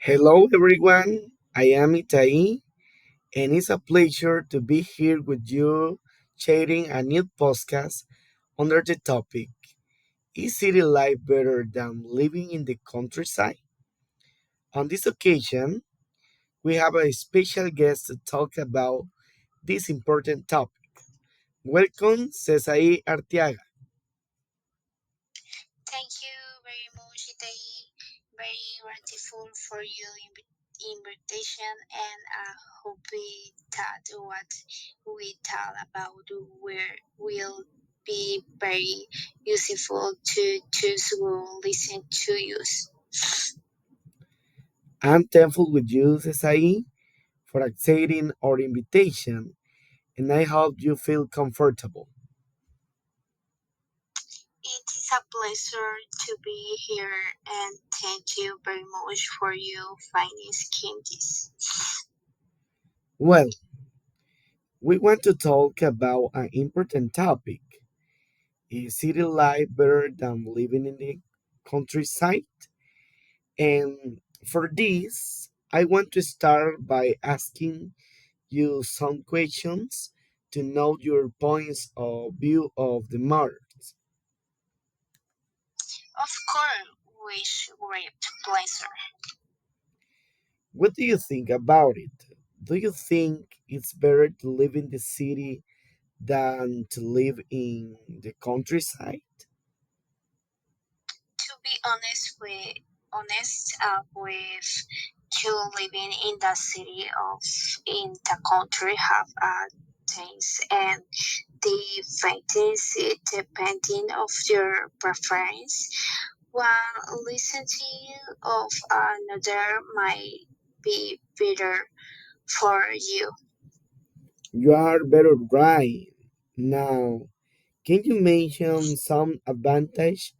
Hello, everyone. I am Itai, and it's a pleasure to be here with you, sharing a new podcast under the topic Is city life better than living in the countryside? On this occasion, we have a special guest to talk about this important topic. Welcome, Sesai Arteaga. Thank you very much, Itai. Very grateful for your invitation, and I hope that what we talk about will be very useful to those who listen to us. I'm thankful with you, Sesai, for accepting our invitation, and I hope you feel comfortable. It is a pleasure to be here, and thank you very much for your finest kindness. Well, we want to talk about an important topic. Is city life better than living in the countryside? And for this, I want to start by asking you some questions to know your points of view of the matter. Of course, with great pleasure. What do you think about it? Do you think it's better to live in the city than to live in the countryside? To be honest with you, living in the city of in the country have things and the things depending of your preference. One listening of another might be better for you. You are better right. Now, can you mention some advantage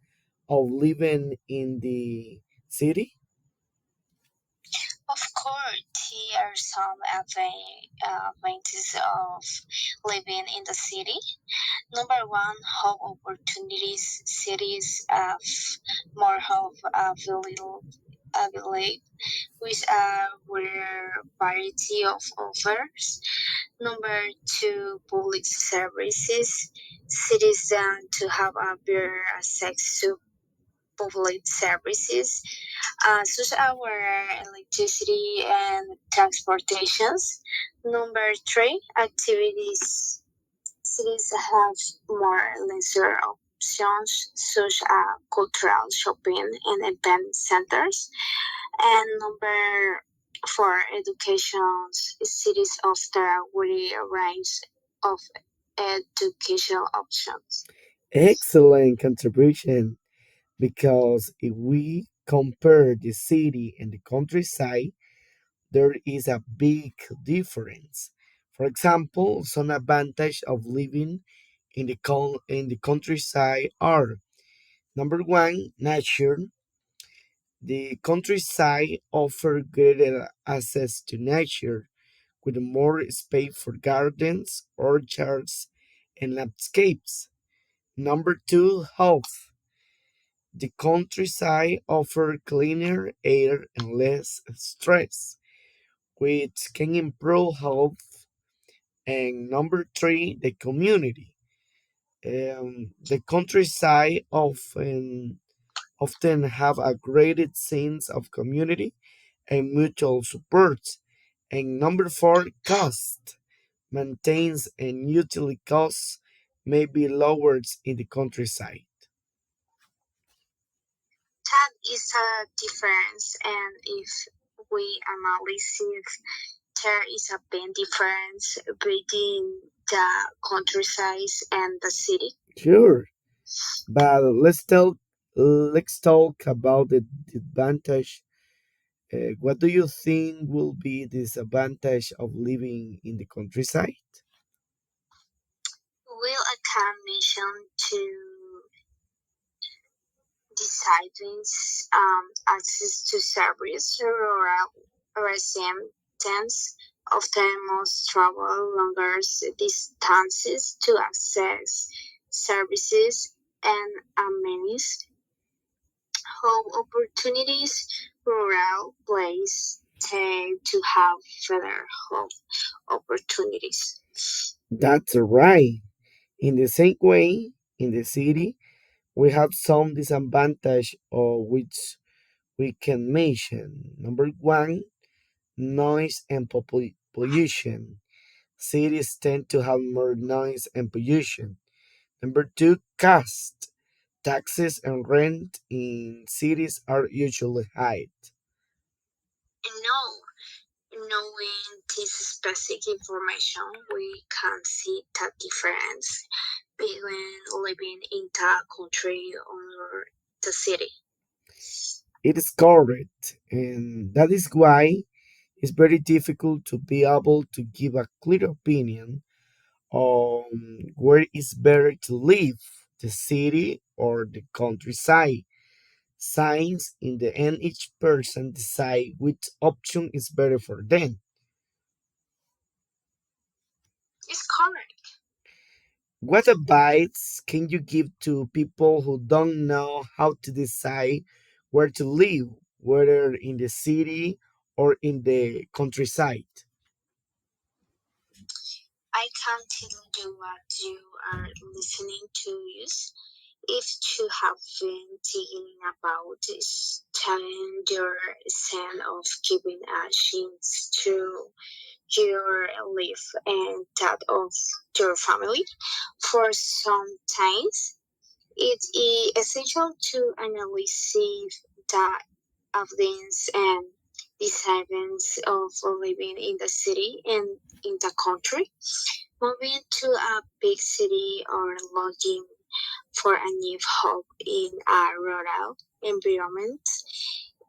of living in the city? Of course, here are some advantages of living in the city. Number one, job opportunities. Cities have more job available with a rare variety of offers. Number two, public services. Cities tend to have a better access to public services, such as water, electricity, and transportations. Number three, activities. Cities have more leisure options such as cultural shopping and event centers. And number four, education. Cities offer a wide range of educational options. Excellent contribution because if we compare the city and the countryside, there is a big difference. For example, some advantage of living in the countryside are number one, nature. The countryside offers greater access to nature with more space for gardens, orchards, and landscapes. Number two, health. The countryside offers cleaner air and less stress, which can improve health. And number three, the community. The countryside often have a greater sense of community and mutual support. And number four, cost. Maintains and utility costs may be lowered in the countryside. That is a difference, and if we analyze it, there is a big difference between the countryside and the city. Sure, but let's talk about the advantage. What do you think will be the disadvantage of living in the countryside? Will a commission to decisions access to service rural residents often must travel longer distances to access services and amenities. Home opportunities. Rural places tend to have fewer health opportunities. That's right. In the same way, in the city, we have some disadvantage of which we can mention. Number one, noise and pollution. Cities tend to have more noise and pollution. Number two, cost. Taxes and rent in cities are usually high. Knowing this specific information, we can see the difference between living in the country or the city. It is correct, and that is why it's very difficult to be able to give a clear opinion on where it's better to live, the city or the countryside. Science, in the end, each person decide which option is better for them. It's correct. What advice can you give to people who don't know how to decide where to live, whether in the city or in the countryside? I can tell you what you are listening to use. If you have been thinking about telling your son of giving a chance to your life and that of your family for some time, it is essential to analyze the evidence and disadvantages of living in the city and in the country. Moving to a big city or lodging for a new home in a rural environment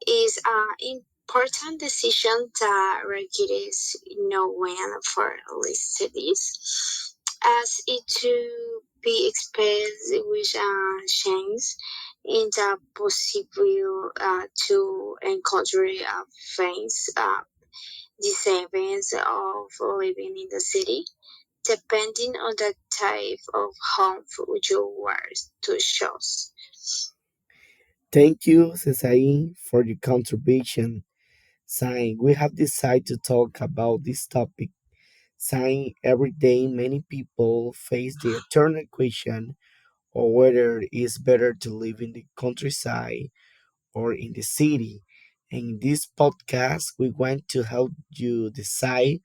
is an important decision that requires no one for cities, as it to be expected with a chance in the possible to encounter things the savings of living in the city, depending on the type of home you were to choose. Thank you, Sesai, for your contribution. Sai, we have decided to talk about this topic. Sai, every day many people face the eternal question of whether it's better to live in the countryside or in the city. And in this podcast, we want to help you decide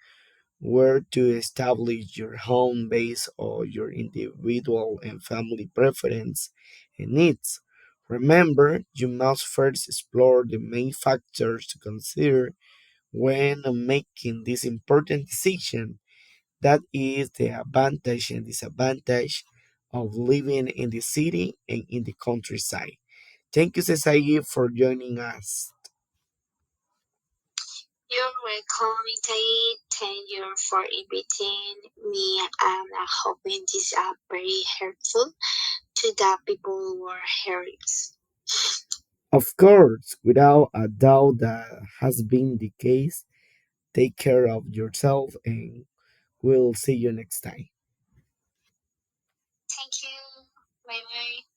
where to establish your home base or your individual and family preference and needs. Remember, you must first explore the main factors to consider when making this important decision. That is the advantage and disadvantage of living in the city and in the countryside. Thank you, Cesai, for joining us. You're welcome, Itai. Thank you for inviting me, and I hope this is very helpful to the people who are hearing. Of course, without a doubt, that has been the case. Take care of yourself, and we'll see you next time. Thank you. Bye bye.